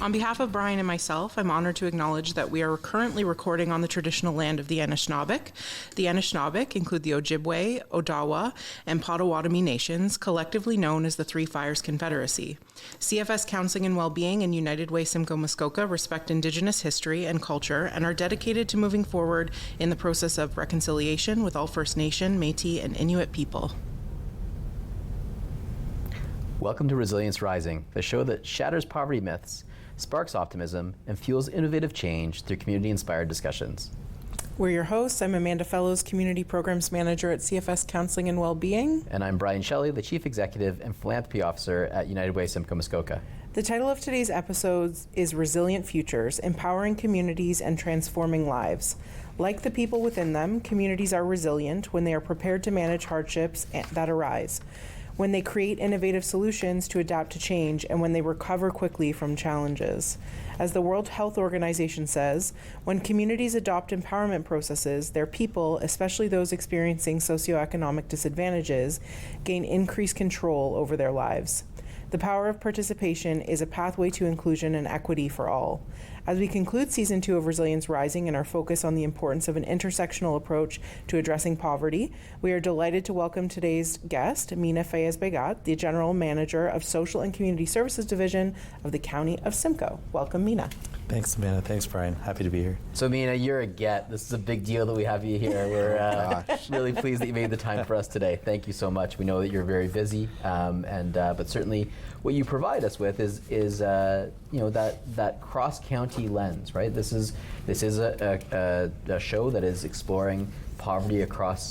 On behalf of Brian and myself, I'm honored to acknowledge that we are currently recording on the traditional land of the Anishinaabeg. The Anishinaabeg include the Ojibwe, Odawa, and Potawatomi nations, collectively known as the Three Fires Confederacy. CFS Counseling and Wellbeing and United Way Simcoe Muskoka respect Indigenous history and culture and are dedicated to moving forward in the process of reconciliation with all First Nation, Métis, and Inuit people. Welcome to Resilience Rising, the show that shatters poverty myths, sparks optimism, and fuels innovative change through community-inspired discussions. We're your hosts. I'm Amanda Fellows, Community Programs Manager at CFS Counseling and Wellbeing. And I'm Brian Shelley, the Chief Executive and Philanthropy Officer at United Way Simcoe Muskoka. The title of today's episode is Resilient Futures, Empowering Communities and Transforming Lives. Like the people within them, communities are resilient when they are prepared to manage hardships that arise, when they create innovative solutions to adapt to change, and when they recover quickly from challenges. As the World Health Organization says, when communities adopt empowerment processes, their people, especially those experiencing socio-economic disadvantages, gain increased control over their lives. The power of participation is a pathway to inclusion and equity for all. As we conclude Season 2 of Resilience Rising and our focus on the importance of an intersectional approach to addressing poverty, we are delighted to welcome today's guest, Mina Fayez-Begat, the General Manager of Social and Community Services Division of the County of Simcoe. Welcome, Mina. Thanks, Amanda. Thanks, Brian. Happy to be here. So, Mina, you're a get. This is a big deal that we have you here. We're really pleased that you made the time for us today. Thank you so much. We know that you're very busy, but certainly what you provide us with is that cross-county lens, right? This is a show that is exploring poverty across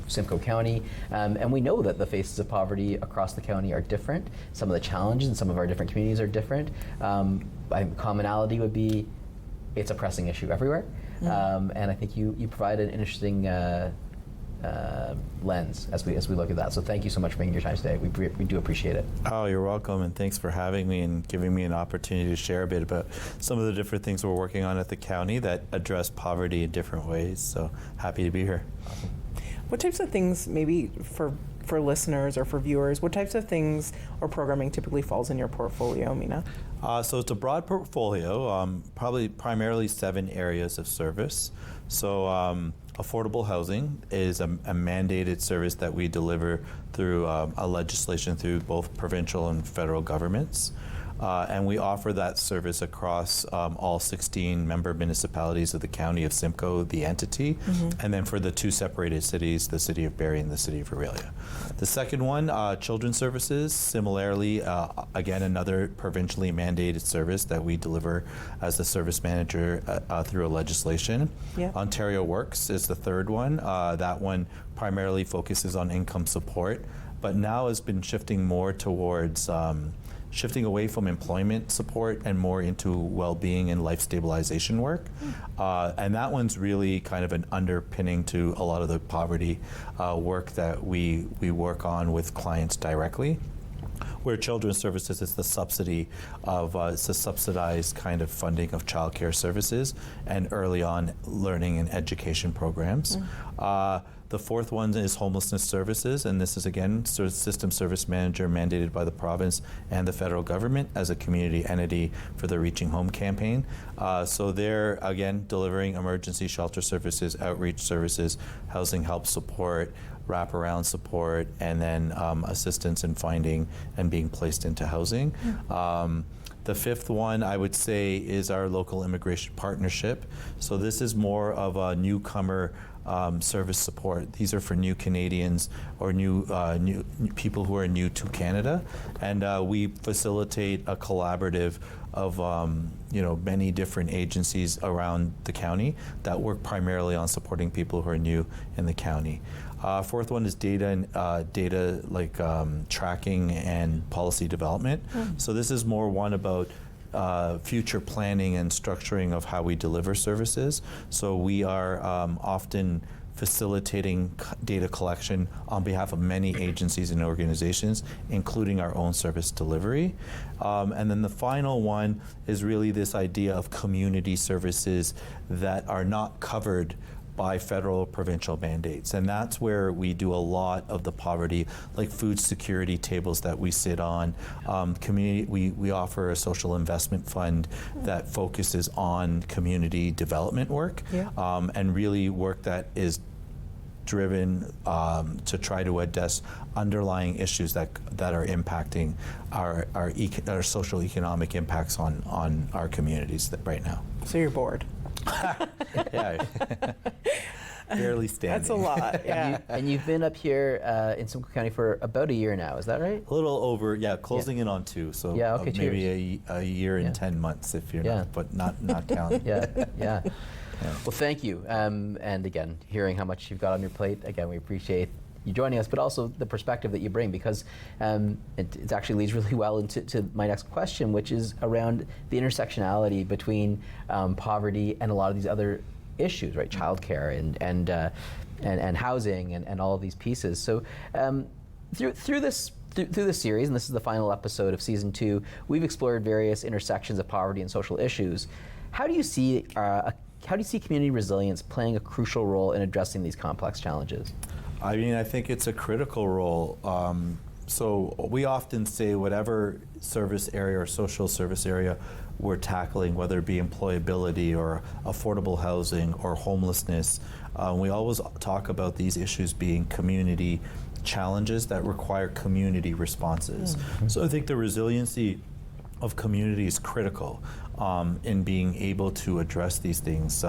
Simcoe County, and we know that the faces of poverty across the county are different. Some of the challenges in some of our different communities are different. I think commonality would be it's a pressing issue everywhere, and I think you provide an interesting lens as we look at that. So thank you so much for making your time today. We do appreciate it. Oh, you're welcome, and thanks for having me and giving me an opportunity to share a bit about some of the different things we're working on at the county that address poverty in different ways. So happy to be here. Awesome. What types of things, maybe for listeners or for viewers, what types of things or programming typically falls in your portfolio, Mina? So it's a broad portfolio, primarily 7 areas of service. So affordable housing is a mandated service that we deliver through a legislation through both provincial and federal governments. And we offer that service across all 16 member municipalities of the County of Simcoe, the entity, and then for the 2 separated cities, the City of Barrie and the City of Aurelia. The second one, children's services, similarly, again, another provincially mandated service that we deliver as the service manager through a legislation. Yeah. Ontario Works is the third one. That one primarily focuses on income support, but now has been shifting more towards shifting away from employment support and more into well-being and life stabilization work. And that one's really kind of an underpinning to a lot of the poverty work that we work on with clients directly. Where children's services is the subsidy of, it's a subsidized kind of funding of childcare services and early on learning and education programs. The fourth one is homelessness services, and this is again system service manager mandated by the province and the federal government as a community entity for the Reaching Home campaign. So they're again delivering emergency shelter services, outreach services, housing help support, wraparound support, and then assistance in finding and being placed into housing. The fifth one, I would say, is our local immigration partnership. So this is more of a newcomer service support. These are for new Canadians or new people who are new to Canada, and we facilitate a collaborative of many different agencies around the county that work primarily on supporting people who are new in the county. Fourth one is data like tracking and policy development. So this is more one about future planning and structuring of how we deliver services. So we are often facilitating data collection on behalf of many agencies and organizations, including our own service delivery. And then the final one is really this idea of community services that are not covered by federal, provincial mandates. And that's where we do a lot of the poverty, like food security tables that we sit on. We offer a social investment fund that focuses on community development work, and really work that is driven to try to address underlying issues that are impacting our social economic impacts on our communities right now. So you're bored. Yeah. Barely standing. That's a lot, yeah. And you've been up here in Simcoe County for about a year now, is that right? A little over, closing in on 2, so maybe a year and 10 months if you're not, but not counting. Yeah. Well, thank you. And again, hearing how much you've got on your plate, again, we appreciate you joining us, but also the perspective that you bring, because it actually leads really well into my next question, which is around the intersectionality between poverty and a lot of these other issues, right? Childcare and housing and all of these pieces. So through this series, and this is the final episode of season 2, we've explored various intersections of poverty and social issues. How do you see community resilience playing a crucial role in addressing these complex challenges? I mean, I think it's a critical role. So we often say whatever service area or social service area we're tackling, whether it be employability or affordable housing or homelessness, we always talk about these issues being community challenges that require community responses. So I think the resiliency of community is critical in being able to address these things.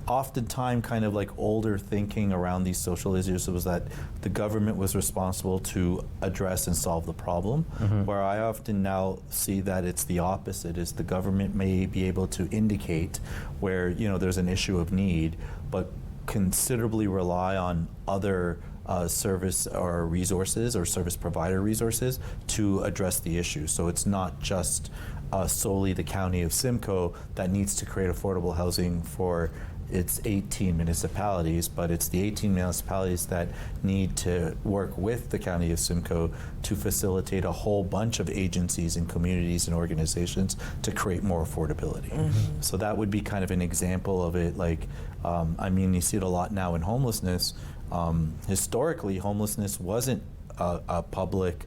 Oftentimes, kind of like older thinking around these social issues was that the government was responsible to address and solve the problem, where I often now see that it's the opposite, is the government may be able to indicate where there's an issue of need, but considerably rely on other service or resources or service provider resources to address the issue. So it's not just solely the county of Simcoe that needs to create affordable housing for its 18 municipalities, but it's the 18 municipalities that need to work with the county of Simcoe to facilitate a whole bunch of agencies and communities and organizations to create more affordability. So that would be kind of an example of it. Like, I mean, you see it a lot now in homelessness. Historically, homelessness wasn't a public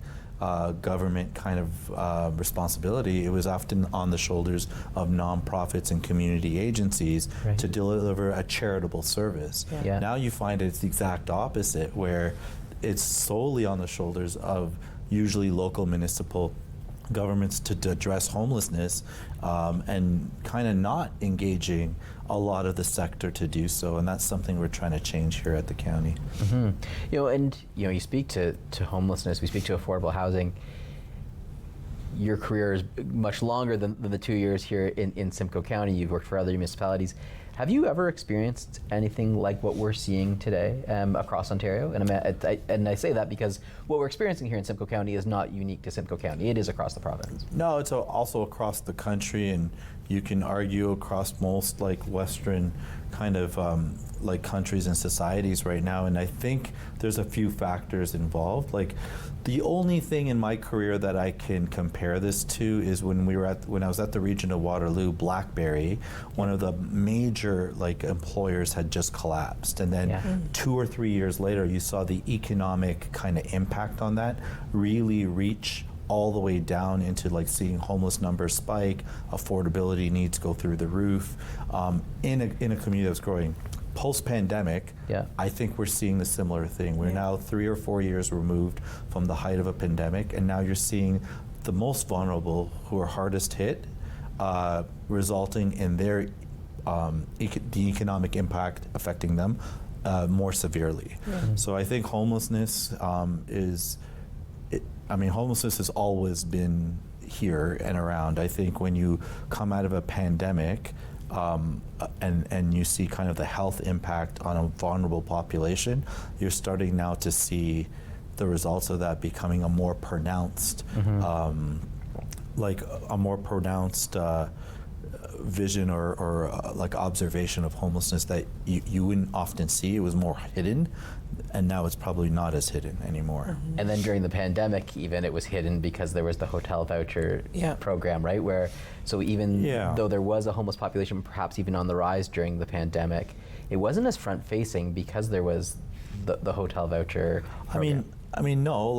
government kind of responsibility. It was often on the shoulders of nonprofits and community agencies to deliver a charitable service. Now you find it's the exact opposite, where it's solely on the shoulders of usually local municipal governments to address homelessness, and kind of not engaging a lot of the sector to do so, and that's something we're trying to change here at the county. You speak to homelessness, we speak to affordable housing. Your career is much longer than the 2 years here in Simcoe County. You've worked for other municipalities. Have you ever experienced anything like what we're seeing today across Ontario? And I say that because what we're experiencing here in Simcoe County is not unique to Simcoe County. It is across the province. No, it's also across the country, and you can argue across most like Western kind of like countries and societies right now. And I think there's a few factors involved. Like, the only thing in my career that I can compare this to is when I was at the region of Waterloo, BlackBerry, one of the major like employers had just collapsed, and then 2 or 3 years later, you saw the economic kind of impact on that really reach all the way down into like seeing homeless numbers spike, affordability needs go through the roof, in a community that's growing. Post-pandemic, I think we're seeing the similar thing. We're now 3 or 4 years removed from the height of a pandemic, and now you're seeing the most vulnerable who are hardest hit, resulting in their the economic impact affecting them more severely. So I think homelessness homelessness has always been here and around. I think when you come out of a pandemic, and you see kind of the health impact on a vulnerable population, you're starting now to see the results of that becoming a more pronounced, vision or like observation of homelessness that you wouldn't often see. It was more hidden, and now it's probably not as hidden anymore. And then during the pandemic, even, it was hidden because there was the hotel voucher program, right? So even though there was a homeless population perhaps even on the rise during the pandemic, it wasn't as front facing because there was the hotel voucher program. I mean, no,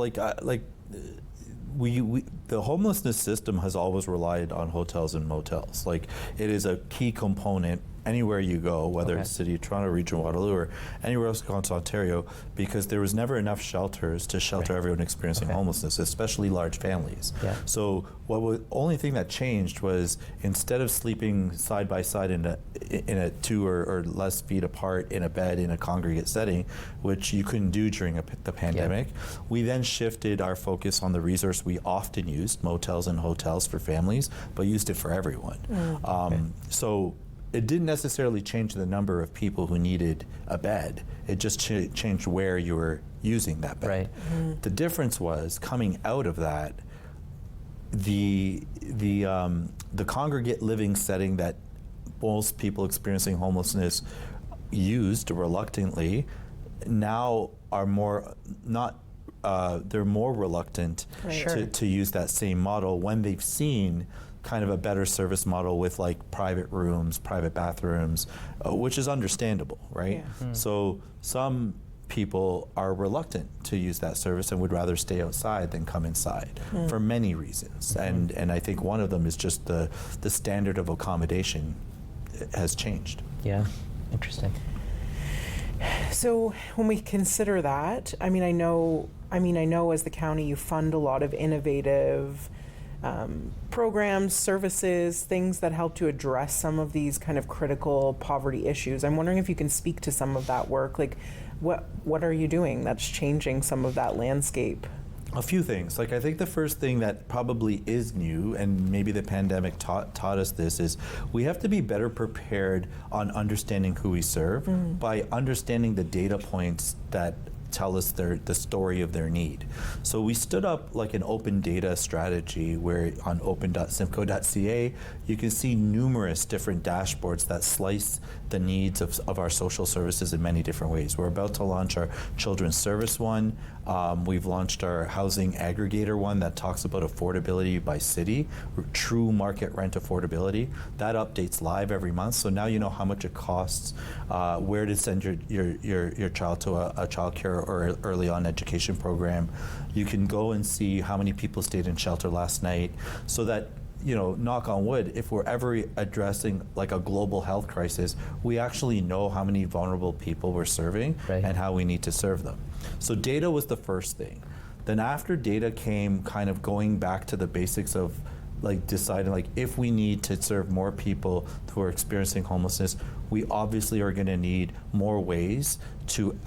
we the homelessness system has always relied on hotels and motels. Like, it is a key component anywhere you go, whether it's City of Toronto, Region Waterloo, or anywhere else across Ontario, because there was never enough shelters to shelter everyone experiencing homelessness, especially large families. Yeah. So only thing that changed was, instead of sleeping side by side in a 2 or less feet apart in a bed in a congregate setting, which you couldn't do during the pandemic, we then shifted our focus on the resource we often used, motels and hotels for families, but used it for everyone. So it didn't necessarily change the number of people who needed a bed. It just changed where you were using that bed. Right. The difference was, coming out of that, the congregate living setting that most people experiencing homelessness used reluctantly now are more not. They're more reluctant to use that same model when they've seen kind of a better service model with, like, private rooms, private bathrooms, which is understandable, right? So some people are reluctant to use that service and would rather stay outside than come inside for many reasons. And I think one of them is just the standard of accommodation has changed. Yeah, interesting. So when we consider that, I know as the county you fund a lot of innovative programs, services, things that help to address some of these kind of critical poverty issues. I'm wondering if you can speak to some of that work. Like, what are you doing that's changing some of that landscape? A few things. Like, I think the first thing that probably is new, and maybe the pandemic taught us this, is we have to be better prepared on understanding who we serve by understanding the data points that tell us the story of their need. So we stood up like an open data strategy where on open.simcoe.ca you can see numerous different dashboards that slice the needs of our social services in many different ways. We're about to launch our children's service one. We've launched our housing aggregator one that talks about affordability by city, true market rent affordability. That updates live every month, so now you know how much it costs, where to send your child to a child care or early on education program. You can go and see how many people stayed in shelter last night, so that, you know, knock on wood, if we're ever addressing like a global health crisis, we actually know how many vulnerable people we're serving and how we need to serve them. So data was the first thing. Then after data came kind of going back to the basics of like deciding like if we need to serve more people who are experiencing homelessness, we obviously are going to need more ways to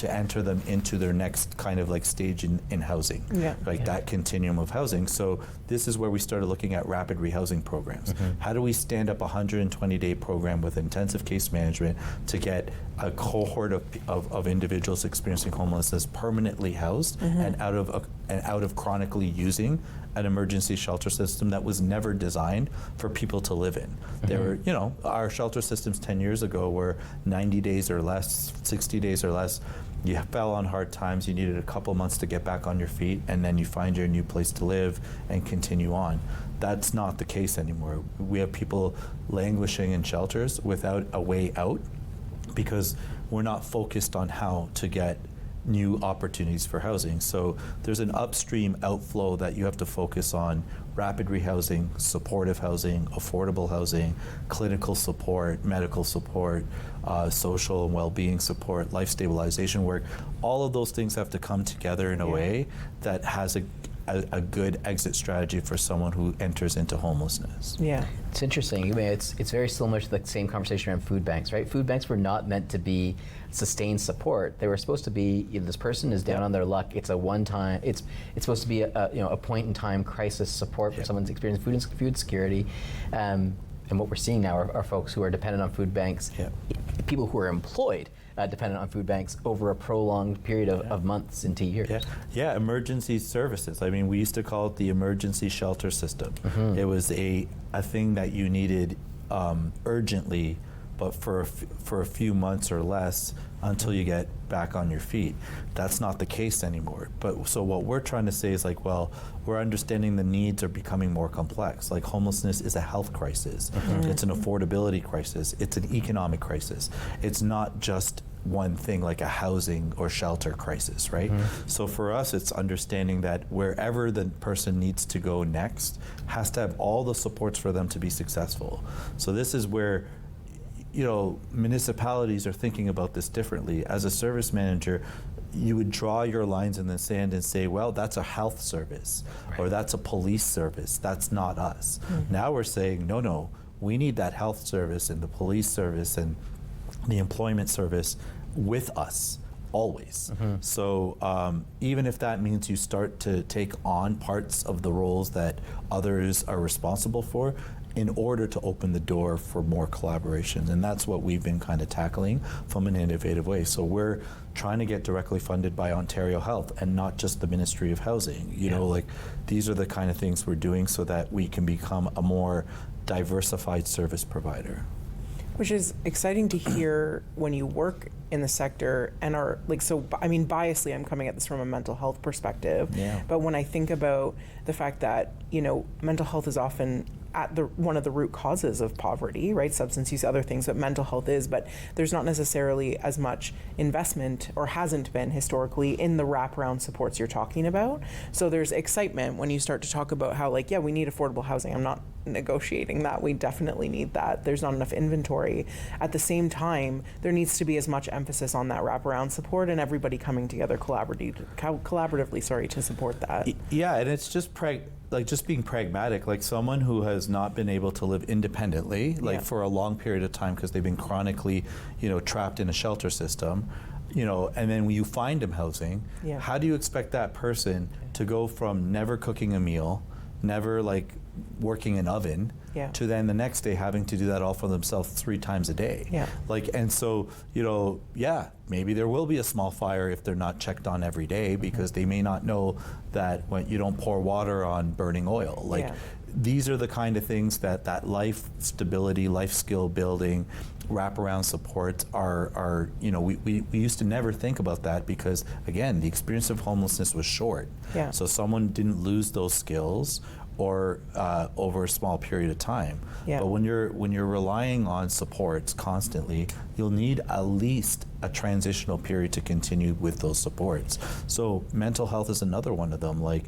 enter them into their next kind of like stage in housing, that continuum of housing. So this is where we started looking at rapid rehousing programs. How do we stand up a 120-day program with intensive case management to get a cohort of individuals experiencing homelessness permanently housed and out of chronically using an emergency shelter system that was never designed for people to live in. There were, you know, our shelter systems 10 years ago were 90 days or less, 60 days or less. You fell on hard times, you needed a couple months to get back on your feet, and then you find your new place to live and continue on. That's not the case anymore. We have people languishing in shelters without a way out because we're not focused on how to get new opportunities for housing. So there's an upstream outflow that you have to focus on: rapid rehousing, supportive housing, affordable housing, clinical support, medical support, social and well-being support, life stabilization work. All of those things have to come together in a way that has a good exit strategy for someone who enters into homelessness. Yeah. It's interesting. I mean, it's very similar to the same conversation around food banks, right? Food banks were not meant to be sustained support. They were supposed to be, you know, this person is down on their luck. It's a one-time. It's supposed to be a point-in-time crisis support for someone's experiencing food insecurity. And what we're seeing now are folks who are dependent on food banks, people who are employed dependent on food banks over a prolonged period of months into years. Yeah, emergency services. I mean, we used to call it the emergency shelter system. It was a thing that you needed urgently but for a few months or less until you get back on your feet. That's not the case anymore. But so what we're trying to say is like, well, we're understanding the needs are becoming more complex. Like homelessness is a health crisis. It's an affordability crisis. It's an economic crisis. It's not just one thing like a housing or shelter crisis, right? So for us, it's understanding that wherever the person needs to go next has to have all the supports for them to be successful. So this is where, you know, municipalities are thinking about this differently. As a service manager, you would draw your lines in the sand and say, well, that's a health service, or that's a police service. That's not us. Now we're saying, no, we need that health service and the police service and the employment service with us always. So even if that means you start to take on parts of the roles that others are responsible for, in order to open the door for more collaborations. And that's what we've been kind of tackling from an innovative way. So we're trying to get directly funded by Ontario Health and not just the Ministry of Housing. You know, like these are the kind of things we're doing so that we can become a more diversified service provider. Which is exciting to hear when you work in the sector and are like, so, I mean, biasly, I'm coming at this from a mental health perspective. But when I think about the fact that, you know, mental health is often at the one of the root causes of poverty, right? Substance use, other things, but mental health is, but there's not necessarily as much investment, or hasn't been historically, in the wraparound supports you're talking about. So there's excitement when you start to talk about how, like, yeah, we need affordable housing. I'm not negotiating that. We definitely need that. There's not enough inventory. At the same time, there needs to be as much emphasis on that wraparound support and everybody coming together collaboratively, to support that. Yeah, and it's just just being pragmatic, like someone who has not been able to live independently, like for a long period of time because they've been chronically, you know, trapped in a shelter system, you know, and then when you find them housing, how do you expect that person to go from never cooking a meal, never like working an oven, to then the next day having to do that all for themselves 3 times a day? Like, and so, you know, maybe there will be a small fire if they're not checked on every day, because they may not know that when you don't pour water on burning oil. Like, these are the kind of things that life stability, life skill building, wraparound supports are, you know, we used to never think about that because, again, the experience of homelessness was short. So someone didn't lose those skills or over a small period of time. But when you're relying on supports constantly, you'll need at least a transitional period to continue with those supports. So mental health is another one of them. Like,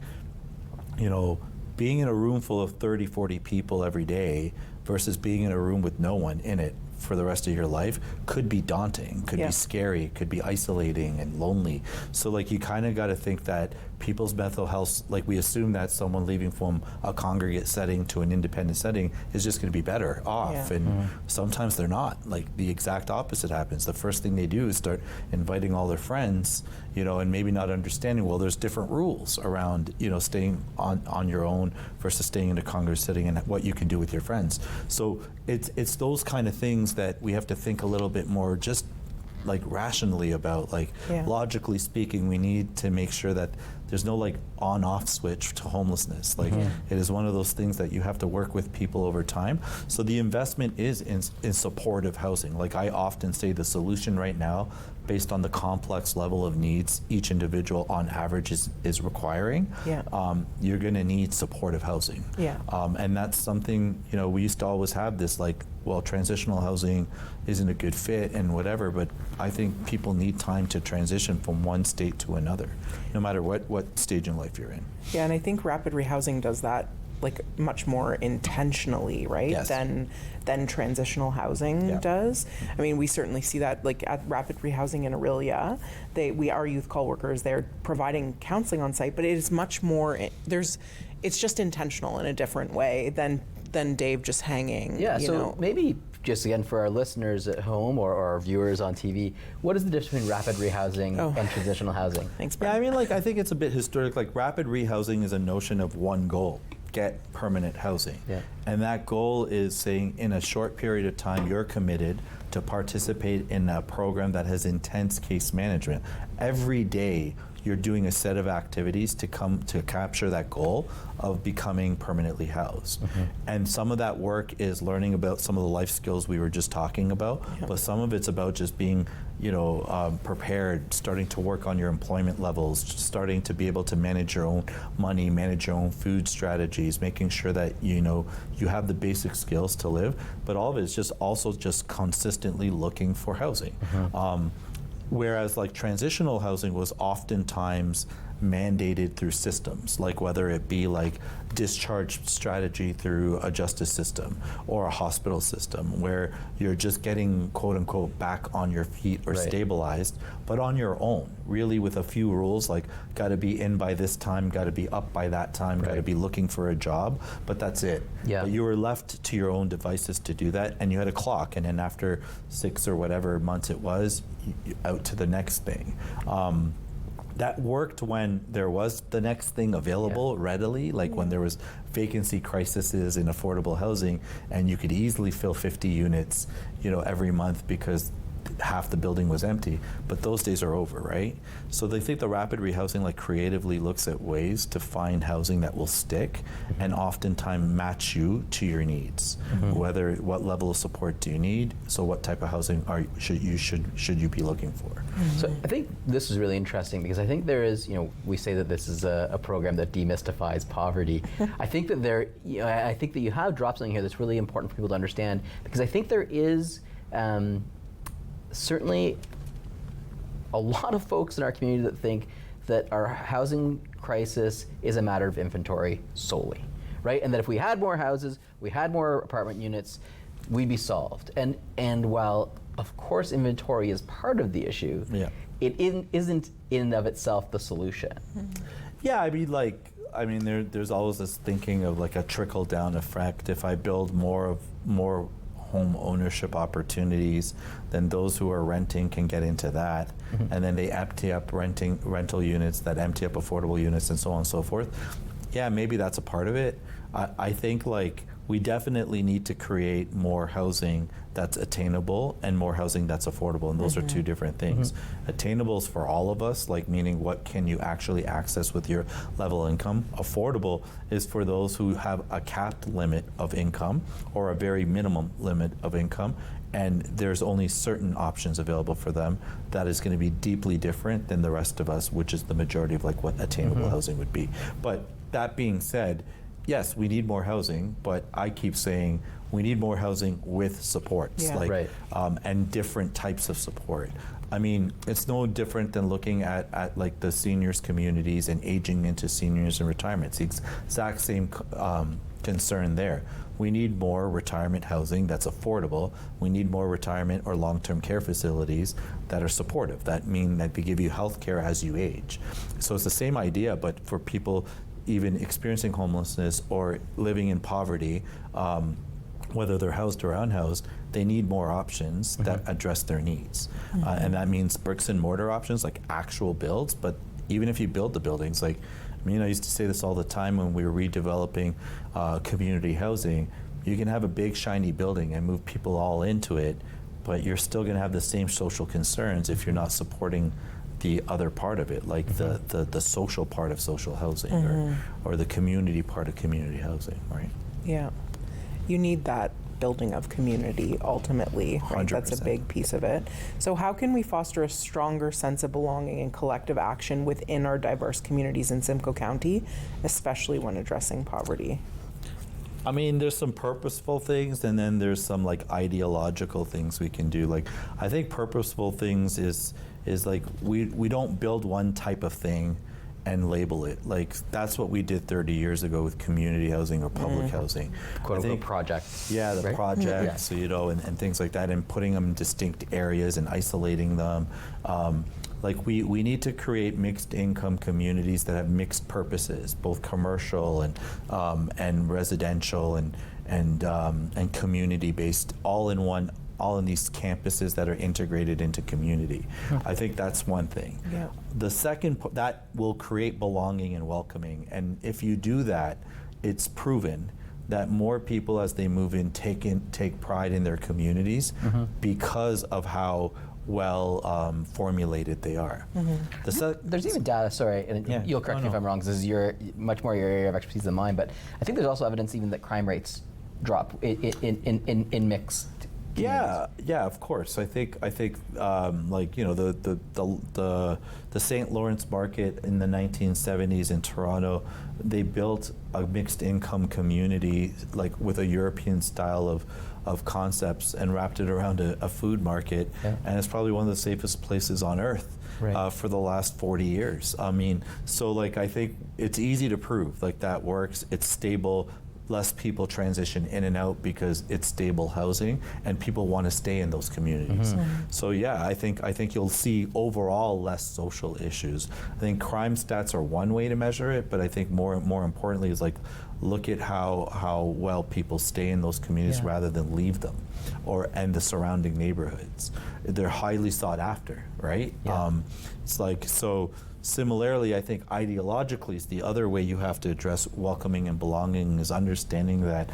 you know, being in a room full of 30, 40 people every day versus being in a room with no one in it for the rest of your life could be daunting, could be scary, could be isolating and lonely. So like, you kind of got to think that people's mental health, like we assume that someone leaving from a congregate setting to an independent setting is just going to be better off, and sometimes they're not. Like, the exact opposite happens. The first thing they do is start inviting all their friends, you know, and maybe not understanding, well, there's different rules around, you know, staying on your own versus staying in a congregate setting and what you can do with your friends. So it's those kind of things that we have to think a little bit more just like rationally about. Like, logically speaking, we need to make sure that there's no like on-off switch to homelessness. Like, it is one of those things that you have to work with people over time. So the investment is in supportive housing. Like, I often say the solution right now, based on the complex level of needs each individual on average is requiring, you're going to need supportive housing. And that's something, you know, we used to always have this like, well, transitional housing isn't a good fit and whatever, but I think people need time to transition from one state to another, no matter what stage in life you're in. And I think rapid rehousing does that like much more intentionally, right? Than transitional housing does. I mean, we certainly see that like at rapid rehousing in Aurelia, our youth call workers, they're providing counseling on site, but it is much more, it's just intentional in a different way than Dave just hanging. You know. Maybe just again for our listeners at home or our viewers on TV, what is the difference between rapid rehousing and transitional housing? Thanks, Brad. I mean, like, I think it's a bit historic. Like, rapid rehousing is a notion of one goal: get permanent housing. And that goal is saying in a short period of time, you're committed to participate in a program that has intense case management. Every day, you're doing a set of activities to come to capture that goal of becoming permanently housed. And some of that work is learning about some of the life skills we were just talking about, but some of it's about just being, prepared, starting to work on your employment levels, starting to be able to manage your own money, manage your own food strategies, making sure that you have the basic skills to live. But all of it is just also just consistently looking for housing. Whereas like transitional housing was oftentimes mandated through systems, like whether it be like discharge strategy through a justice system or a hospital system, where you're just getting quote unquote back on your feet or stabilized, but on your own, really with a few rules, like got to be in by this time, got to be up by that time, got to be looking for a job, but that's it. But you were left to your own devices to do that, and you had a clock, and then after 6 or whatever months it was, out to the next thing. That worked when there was the next thing available readily, like when there was vacancy crises in affordable housing, and you could easily fill 50 units, every month because half the building was empty. But those days are over, right? So they think the rapid rehousing like creatively looks at ways to find housing that will stick and oftentimes match you to your needs. What level of support do you need? So what type of housing should you be looking for? So I think this is really interesting because I think there is, we say that this is a program that demystifies poverty. I think that I think that you have dropped something here that's really important for people to understand, because I think there is certainly a lot of folks in our community that think that our housing crisis is a matter of inventory solely, right? And that if we had more houses, we had more apartment units, we'd be solved. And while of course inventory is part of the issue, it isn't in and of itself the solution. Yeah, there's always this thinking of like a trickle down effect. If I build more home ownership opportunities, then those who are renting can get into that, and then they empty up rental units that empty up affordable units, and so on and so forth. Yeah, maybe that's a part of it. I think like we definitely need to create more housing that's attainable and more housing that's affordable, and those are two different things. Attainable is for all of us, like meaning what can you actually access with your level of income. Affordable is for those who have a capped limit of income or a very minimum limit of income, and there's only certain options available for them. That is going to be deeply different than the rest of us, which is the majority of like what attainable housing would be. But that being said, yes, we need more housing, but I keep saying we need more housing with supports, and different types of support. I mean, it's no different than looking at like the seniors communities and aging into seniors and retirement. It's the exact same concern there. We need more retirement housing that's affordable. We need more retirement or long-term care facilities that are supportive. That mean that they give you health care as you age. So it's the same idea, but for people even experiencing homelessness or living in poverty, whether they're housed or unhoused, they need more options that address their needs. And that means bricks and mortar options, like actual builds, but even if you build the buildings, like, I used to say this all the time when we were redeveloping community housing, you can have a big shiny building and move people all into it, but you're still gonna have the same social concerns if you're not supporting the other part of it, like the social part of social housing or the community part of community housing, right? Yeah. You need that building of community ultimately, right? 100%. That's a big piece of it. So how can we foster a stronger sense of belonging and collective action within our diverse communities in Simcoe County, especially when addressing poverty? There's some purposeful things, and then there's some like ideological things we can do. Like, I think purposeful things is like we don't build one type of thing and label it. Like, that's what we did 30 years ago with community housing or public housing. Quote unquote projects. Yeah, the right? projects, and things like that, and putting them in distinct areas and isolating them. Like we need to create mixed income communities that have mixed purposes, both commercial and residential and community based, all in these campuses that are integrated into community. I think that's one thing. Yeah. The second, that will create belonging and welcoming. And if you do that, it's proven that more people as they move in take pride in their communities because of how well formulated they are. There's even data, sorry, and you'll correct me if I'm wrong, because this is much more your area of expertise than mine, but I think there's also evidence even that crime rates drop in mixed communities. Yeah, of course. I think like, you know, the St. Lawrence market in the 1970s in Toronto, they built a mixed income community like with a European style of concepts and wrapped it around a food market, and it's probably one of the safest places on earth for the last 40 years. I mean, so like I think it's easy to prove like that works. It's stable. Less people transition in and out because it's stable housing, and people want to stay in those communities. So yeah, I think you'll see overall less social issues. I think crime stats are one way to measure it, but I think more importantly is like look at how well people stay in those communities rather than leave them, and the surrounding neighborhoods. They're highly sought after, right? It's like so. Similarly, I think ideologically is the other way you have to address welcoming and belonging is understanding that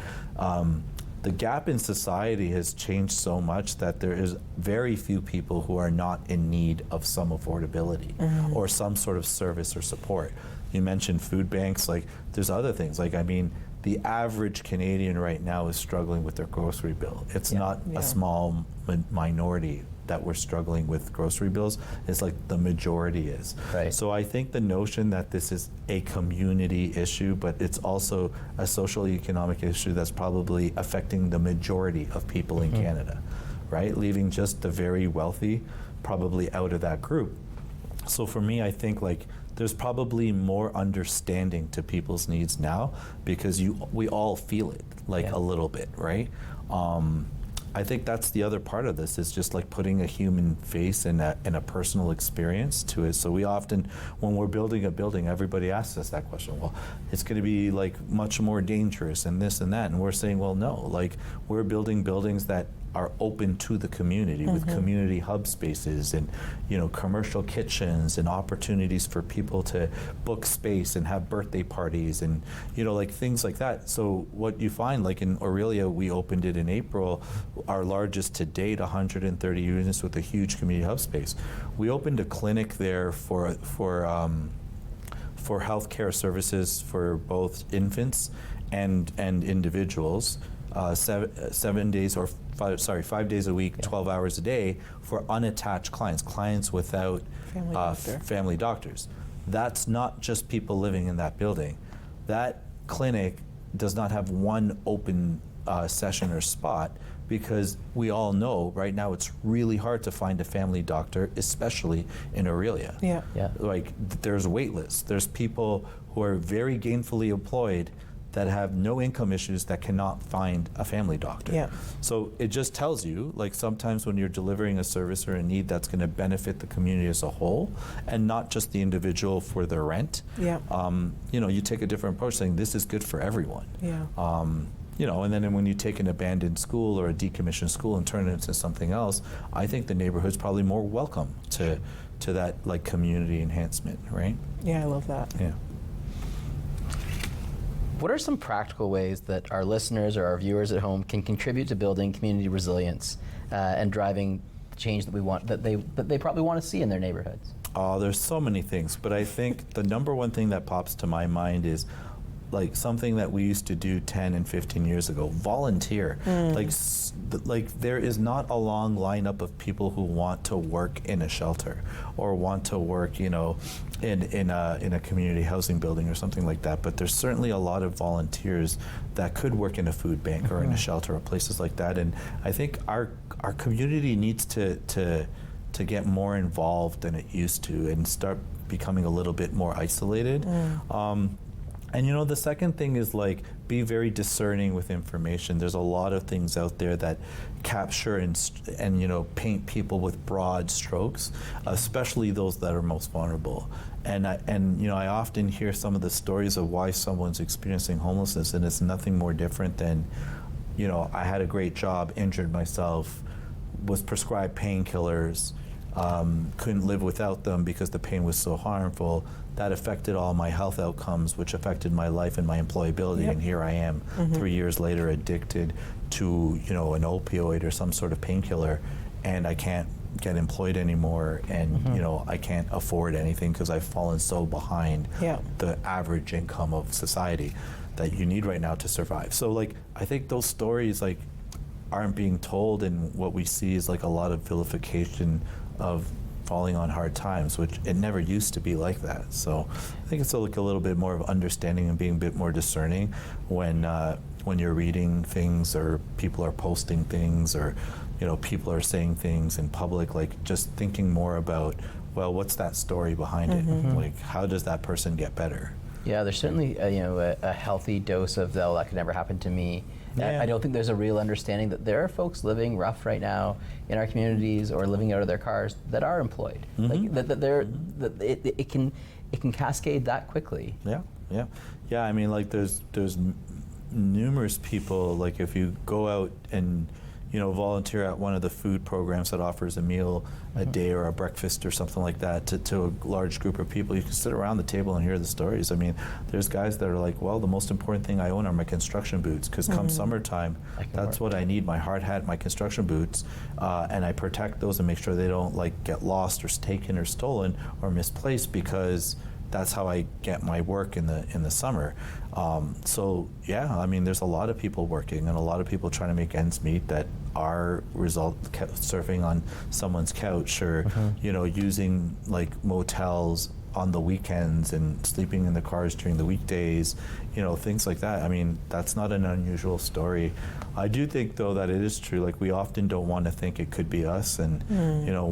the gap in society has changed so much that there is very few people who are not in need of some affordability or some sort of service or support. You mentioned food banks, like there's other things. Like, I mean, the average Canadian right now is struggling with their grocery bill. It's not a small minority that we're struggling with grocery bills. It's like the majority is. So I think the notion that this is a community issue, but it's also a social economic issue that's probably affecting the majority of people in Canada, right? Leaving just the very wealthy probably out of that group. So for me, I think like there's probably more understanding to people's needs now because we all feel it like a little bit, right? I think that's the other part of this is just like putting a human face and a personal experience to it. So we often, when we're building a building, everybody asks us that question. Well, it's going to be like much more dangerous and this and that. And we're saying, well, no, like we're building buildings that are open to the community with community hub spaces and, you know, commercial kitchens and opportunities for people to book space and have birthday parties and, you know, like things like that. So what you find, like in Aurelia, we opened it in April, our largest to date, 130 units with a huge community hub space. We opened a clinic there for healthcare services for both infants and individuals. 7 days or 5 days a week, 12 hours a day for unattached clients without family doctors. That's not just people living in that building. That clinic does not have one open session or spot because we all know right now it's really hard to find a family doctor, especially in Aurelia. Like there's wait lists. There's people who are very gainfully employed that have no income issues that cannot find a family doctor. So it just tells you, like sometimes when you're delivering a service or a need that's going to benefit the community as a whole and not just the individual for their rent, you know, you take a different approach saying this is good for everyone. You know, and then when you take an abandoned school or a decommissioned school and turn it into something else, I think the neighborhood's probably more welcome to that like community enhancement, right? I love that. What are some practical ways that our listeners or our viewers at home can contribute to building community resilience and driving change that we want, that they probably want to see in their neighborhoods? Oh, there's so many things, but I think the number one thing that pops to my mind is like something that we used to do 10 and 15 years ago, volunteer. Like there is not a long lineup of people who want to work in a shelter or want to work, you know, in a community housing building or something like that. But there's certainly a lot of volunteers that could work in a food bank or in a shelter or places like that. And I think our community needs to get more involved than it used to and start becoming a little bit more isolated. And you know, the second thing is like be very discerning with information. There's a lot of things out there that capture and you know paint people with broad strokes, especially those that are most vulnerable. And you know, I often hear some of the stories of why someone's experiencing homelessness, and it's nothing more different than, you know, I had a great job, injured myself, was prescribed painkillers, couldn't live without them because the pain was so harmful. That affected all my health outcomes, which affected my life and my employability. Yep. And here I am, 3 years later, addicted to an opioid or some sort of painkiller, and I can't get employed anymore, and I can't afford anything because I've fallen so behind the average income of society that you need right now to survive. So like, I think those stories like aren't being told, and what we see is like a lot of vilification of falling on hard times, which it never used to be like that. So I think it's like a little bit more of understanding and being a bit more discerning when you're reading things, or people are posting things, or people are saying things in public, like just thinking more about, well, what's that story behind it? Like, how does that person get better? Yeah, there's certainly a healthy dose of, oh, that could never happen to me. Yeah. I don't think there's a real understanding that there are folks living rough right now in our communities or living out of their cars that are employed. Like it can cascade that quickly. Yeah. I mean, like there's numerous people. Like if you go out and volunteer at one of the food programs that offers a meal a day or a breakfast or something like that to a large group of people, you can sit around the table and hear the stories. I mean, there's guys that are like, well, the most important thing I own are my construction boots, because come summertime, that's what I need, my hard hat, my construction boots, and I protect those and make sure they don't like get lost or taken or stolen or misplaced, because that's how I get my work in the summer. So yeah, I mean, there's a lot of people working and a lot of people trying to make ends meet that are surfing on someone's couch, or using like motels on the weekends and sleeping in the cars during the weekdays, things like that. I mean, that's not an unusual story. I do think though that it is true, like we often don't want to think it could be us. And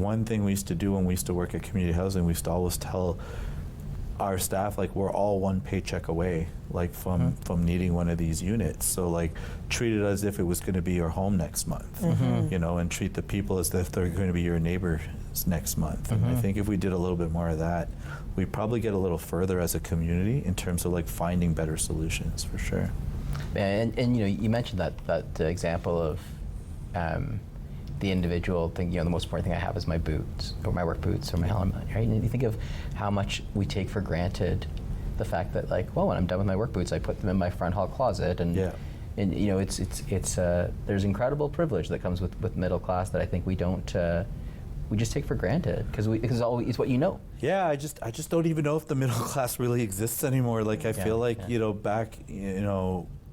one thing we used to do when we used to work at community housing, we used to always tell our staff, like, we're all one paycheck away, like from needing one of these units. So like, treat it as if it was going to be your home next month, and treat the people as if they're going to be your neighbors next month. And I think if we did a little bit more of that, we'd probably get a little further as a community in terms of like finding better solutions, for sure. And you mentioned that example of the individual thing, the most important thing I have is my boots, or my work boots, or my helmet, right? And you think of how much we take for granted the fact that, like, well, when I'm done with my work boots, I put them in my front hall closet, and it's there's incredible privilege that comes with middle class that I think we don't we just take for granted because it's what you know. Yeah, I just don't even know if the middle class really exists anymore. Like I feel like back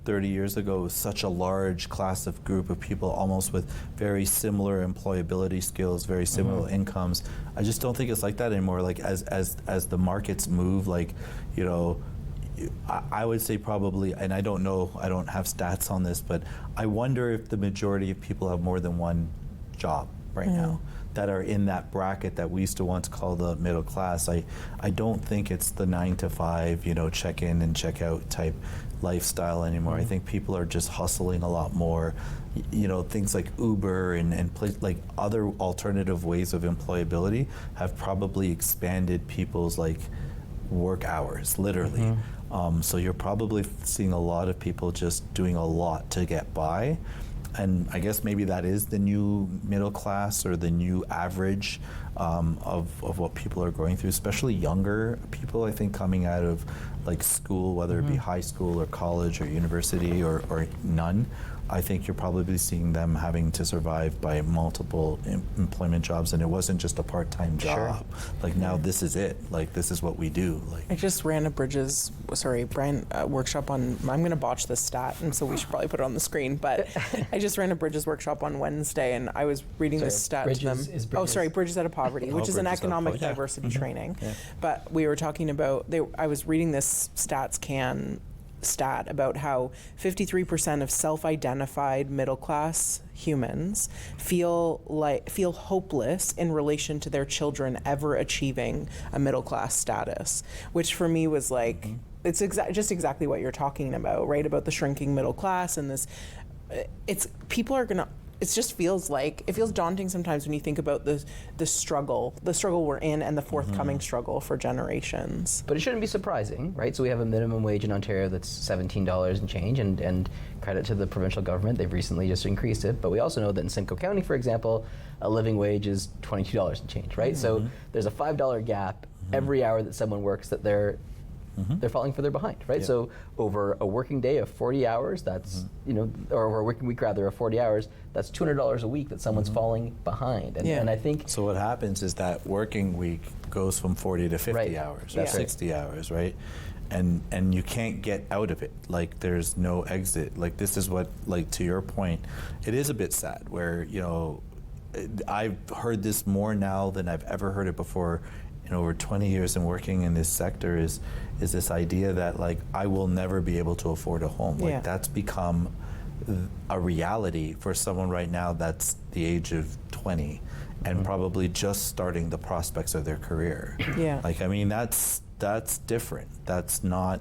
30 years ago, it was such a large class of group of people, almost with very similar employability skills, very similar incomes. I just don't think it's like that anymore. Like as the markets move, like I would say probably, and I don't know, I don't have stats on this, but I wonder if the majority of people have more than one job right now that are in that bracket that we used to once call the middle class. I don't think it's the 9 to 5, check in and check out type lifestyle anymore. I think people are just hustling a lot more. Things like Uber and like other alternative ways of employability have probably expanded people's like work hours, literally. So you're probably seeing a lot of people just doing a lot to get by. And I guess maybe that is the new middle class, or the new average of what people are going through, especially younger people, I think, coming out of like school, whether it be high school or college or university or none. I think you're probably seeing them having to survive by multiple employment jobs, and it wasn't just a part-time job. Like now this is it. Like this is what we do. Like I just ran a Brian workshop on, I'm going to botch this stat, and so we should probably put it on the screen, but I just ran a Bridges workshop on Wednesday, and I was reading this stat to them. Bridges Out of Poverty, which is an economic diversity training. But we were talking about, I was reading this stat about how 53% of self-identified middle-class humans feel hopeless in relation to their children ever achieving a middle-class status, which for me was like, it's just exactly what you're talking about, right? About the shrinking middle class and this. People are gonna it just feels like, it feels daunting sometimes when you think about the struggle we're in and the forthcoming struggle for generations. But it shouldn't be surprising, right? So we have a minimum wage in Ontario that's $17 and change, and credit to the provincial government, they've recently just increased it. But we also know that in Simcoe County, for example, a living wage is $22 and change, right? So there's a $5 gap every hour that someone works that they're falling further behind, right? Yeah. So over a working day of 40 hours, that's, or over a working week rather of 40 hours, that's $200 a week that someone's falling behind. And I think... So what happens is that working week goes from 40 to 50 Right. hours, or That's right. 60 hours, right? And you can't get out of it. Like, there's no exit. Like, this is what, like, to your point, it is a bit sad where, I've heard this more now than I've ever heard it before. Over 20 years in working in this sector is this idea that, like, I will never be able to afford a home. Like, that's become a reality for someone right now that's the age of 20 and probably just starting the prospects of their career. Yeah. Like, I mean, that's different. That's not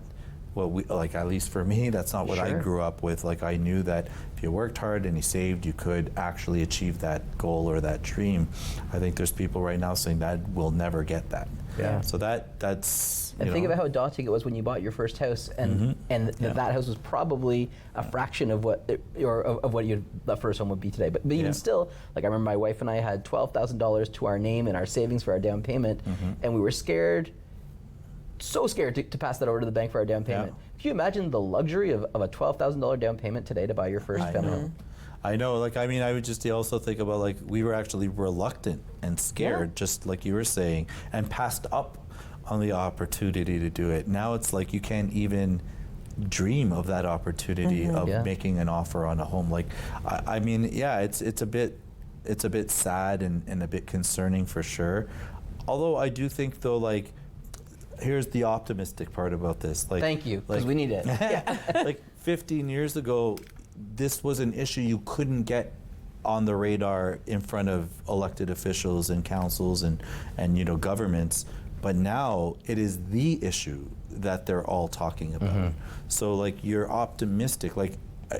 what we, like, at least for me, that's not what I Sure. grew up with. Like, I knew that if you worked hard and you saved, you could actually achieve that goal or that dream. I think there's people right now saying that we'll never get that. Yeah. So that's, And think about how daunting it was when you bought your first house, and that house was probably a fraction of what of what the first home would be today. But even still, like, I remember my wife and I had $12,000 to our name in our savings for our down payment, and we were scared, so scared to pass that over to the bank for our down payment. Yeah. Can you imagine the luxury of a $12,000 down payment today to buy your first family home? I know, like, I mean, I would just also think about, like, we were actually reluctant and scared, just like you were saying, and passed up on the opportunity to do it. Now it's like you can't even dream of that opportunity of making an offer on a home. Like, I mean, yeah, it's a bit sad and a bit concerning for sure. Although I do think, though, like, here's the optimistic part about this. Like, Thank you, because we need it. Like 15 years ago, this was an issue you couldn't get on the radar in front of elected officials and councils and governments. But now it is the issue that they're all talking about. So, like, you're optimistic. Like,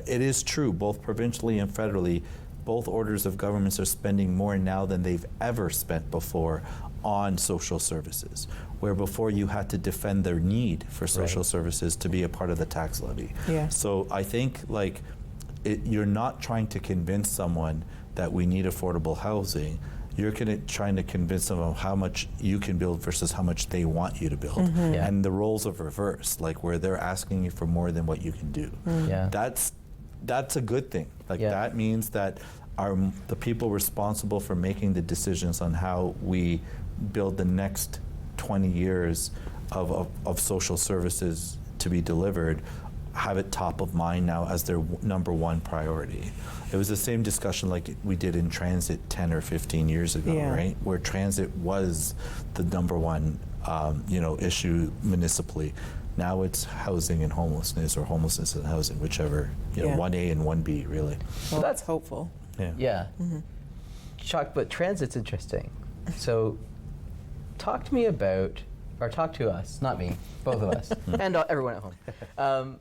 it is true, both provincially and federally, both orders of governments are spending more now than they've ever spent before on social services, where before you had to defend their need for social services to be a part of the tax levy. Yeah. So I think, like, you're not trying to convince someone that we need affordable housing. You're trying to convince them of how much you can build versus how much they want you to build. Yeah. And the roles are reversed, like, where they're asking you for more than what you can do. Yeah. That's a good thing. Like, that means that the people responsible for making the decisions on how we build the next 20 years of social services to be delivered have it top of mind now as their number one priority. It was the same discussion like we did in transit 10 or 15 years ago, right? Where transit was the number one issue municipally. Now it's housing and homelessness, or homelessness and housing, whichever, 1A and 1B, really. Well, that's hopeful. Yeah. Chuck, but transit's interesting. So talk to us, not me, both of us, and everyone at home.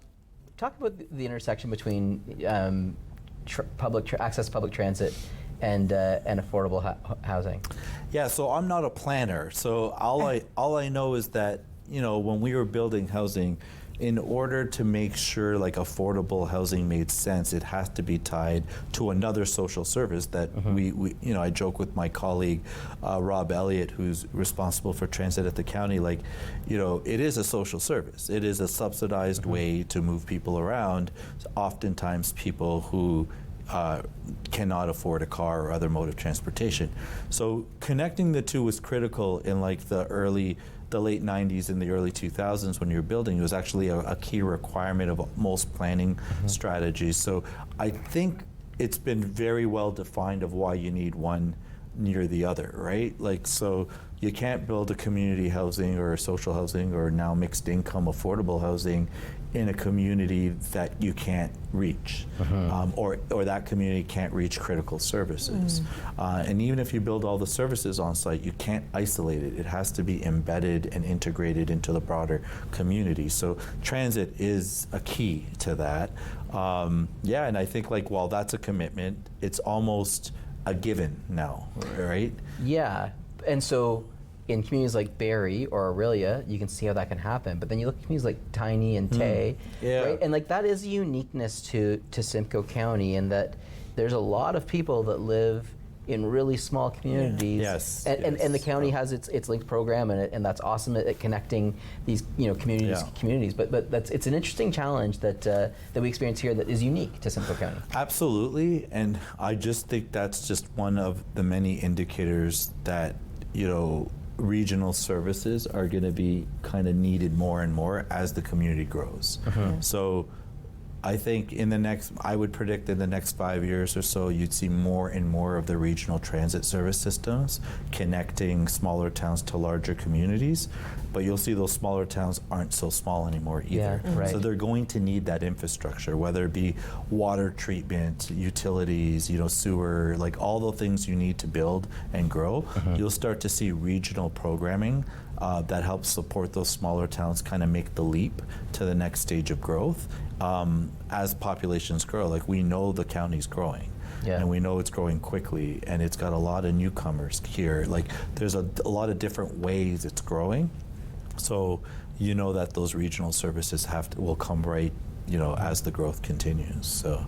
Talk about the intersection between access to public transit and affordable housing. Yeah, so I'm not a planner. So all I know is that, when we were building housing, in order to make sure, like, affordable housing made sense, it has to be tied to another social service that we I joke with my colleague Rob Elliott, who's responsible for transit at the county, like, it is a social service. It is a subsidized way to move people around, oftentimes people who cannot afford a car or other mode of transportation. So connecting the two was critical in, like, the late 90s and the early 2000s when you were building. It was actually a key requirement of most planning strategies. So I think it's been very well defined of why you need one near the other, right? Like, so you can't build a community housing or social housing or now mixed income affordable housing in a community that you can't reach, or that community can't reach critical services. And even if you build all the services on site, you can't isolate it. It has to be embedded and integrated into the broader community. So transit is a key to that. Yeah, and I think like while that's a commitment, it's almost a given now, right? Yeah, and so in communities like Barrie or Aurelia, you can see how that can happen. But then you look at communities like Tiny and Tay, right? And like that is a uniqueness to Simcoe County, in that there's a lot of people that live in really small communities. Yes. And the county has its linked program, and that's awesome at connecting these communities. But it's an interesting challenge that we experience here that is unique to Simcoe County. Absolutely, and I just think that's just one of the many indicators that regional services are going to be kind of needed more and more as the community grows. So I think I would predict in the next 5 years or so, you'd see more and more of the regional transit service systems connecting smaller towns to larger communities. But you'll see those smaller towns aren't so small anymore either. Yeah, right. So they're going to need that infrastructure, whether it be water treatment, utilities, sewer, like all the things you need to build and grow. You'll start to see regional programming that helps support those smaller towns kind of make the leap to the next stage of growth as populations grow. Like, we know the county's growing. Yeah. And we know it's growing quickly, and it's got a lot of newcomers here. Like, there's a lot of different ways it's growing. So that those regional services will come right, as the growth continues. So,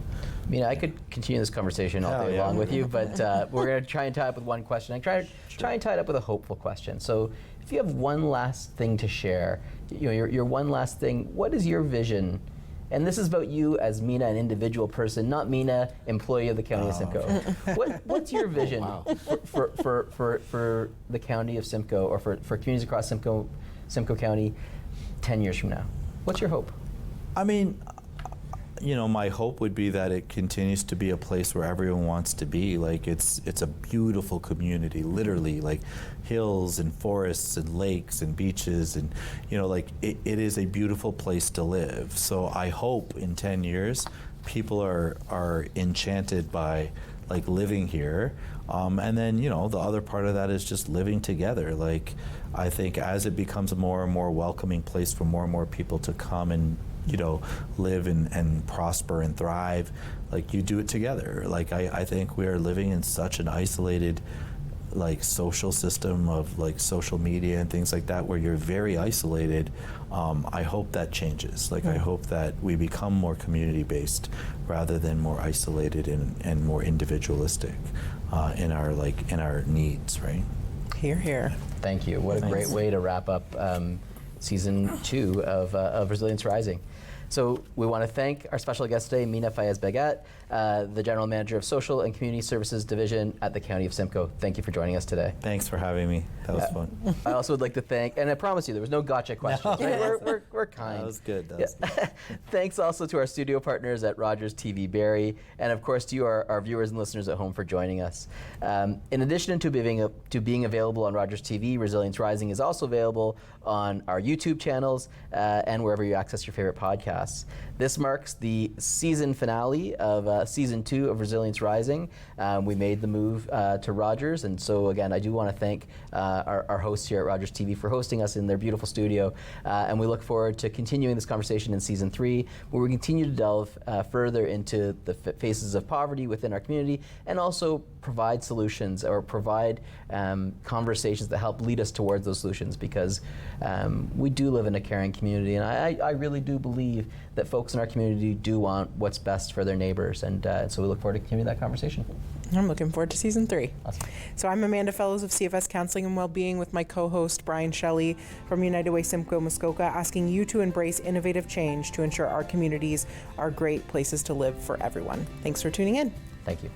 I could continue this conversation all day long with you, but we're going to try and tie up with one question. I try and tie it up with a hopeful question. So, if you have one last thing to share, your one last thing, what is your vision? And this is about you as Mina, an individual person, not Mina, employee of the County of Simcoe. What's your vision for the County of Simcoe, or for communities across Simcoe County 10 years from now? What's your hope? I mean, my hope would be that it continues to be a place where everyone wants to be. Like, it's a beautiful community, literally, like hills and forests and lakes and beaches, and it is a beautiful place to live. So I hope in 10 years people are enchanted by like living here. And then, the other part of that is just living together. Like, I think as it becomes a more and more welcoming place for more and more people to come and live and prosper and thrive, like, you do it together. Like, I think we are living in such an isolated, like, social system of like social media and things like that, where you're very isolated. I hope that changes. Like, I hope that we become more community-based rather than more isolated and more individualistic in our needs, right? Hear, hear. Thank you. What a great way to wrap up season 2 of Resilience Rising. So we want to thank our special guest today, Mina Fayez-Begat, the General Manager of Social and Community Services Division at the County of Simcoe. Thank you for joining us today. Thanks for having me. That was fun. I also would like to thank, and I promise you there was no gotcha questions. No. Right? We're kind. That was good. Thanks also to our studio partners at Rogers TV Barrie, and of course to you, our viewers and listeners at home, for joining us. In addition to being available on Rogers TV, Resilience Rising is also available on our YouTube channels and wherever you access your favorite podcasts. This marks the season finale of season 2 of Resilience Rising. We made the move to Rogers, and so again, I do want to thank our hosts here at Rogers TV for hosting us in their beautiful studio, and we look forward to continuing this conversation in season 3, where we continue to delve further into the faces of poverty within our community, and also provide solutions or provide conversations that help lead us towards those solutions, because we do live in a caring community, and I really do believe that folks in our community do want what's best for their neighbors, and so we look forward to continuing that conversation. I'm looking forward to season 3. Awesome. So I'm Amanda Fellows of CFS Counseling and Wellbeing, with my co-host Brian Shelley from United Way Simcoe Muskoka, asking you to embrace innovative change to ensure our communities are great places to live for everyone. Thanks for tuning in. Thank you.